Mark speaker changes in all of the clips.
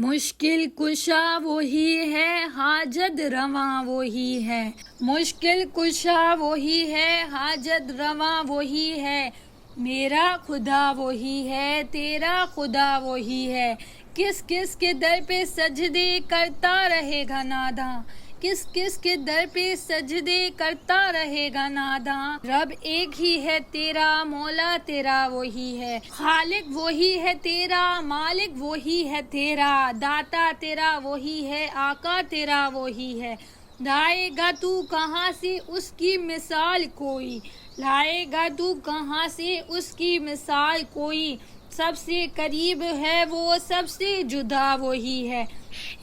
Speaker 1: मुश्किल कुशा वही है, हाजत रवा वही है। मुश्किल कुशा वही है, हाजत रवा वही है। मेरा खुदा वही है, तेरा खुदा वही है। किस किस के दर पे सजदे करता रहेगा नादा, किस किस के दर पे सजदे करता रहेगा नादा। रब एक ही है तेरा, मौला तेरा वही है। खालिक वही है तेरा, मालिक वही है तेरा। दाता तेरा वही है, आका तेरा वही है। लाएगा तू कहाँ से उसकी मिसाल कोई, लाएगा तू कहाँ से उसकी मिसाल कोई। सबसे करीब है वो, सबसे जुदा वही है।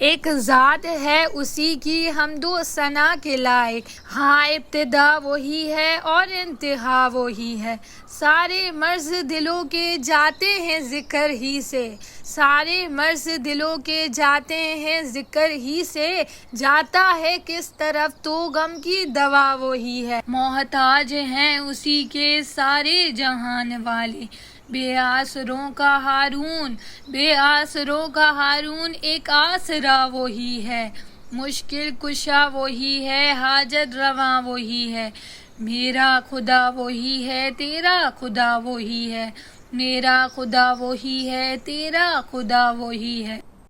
Speaker 1: एक ज़ात है उसी की हमदो सना के लायक। हाँ, इब्तिदा वही है और इंतहा वही है। सारे मर्ज दिलों के जाते हैं जिक्र ही से, सारे मर्ज दिलों के जाते हैं जिक्र ही से। जाता है किस तरफ तो गम की दवा वही है। मोहताज हैं उसी के सारे जहान वाले। बेआसरों का हारून, बेआसरों का हारून एक आसरा वही है। मुश्किल कुशा वही है, हाजत रवा वही है। मेरा खुदा वही है, तेरा खुदा वही है। मेरा खुदा वही है, तेरा खुदा वही है।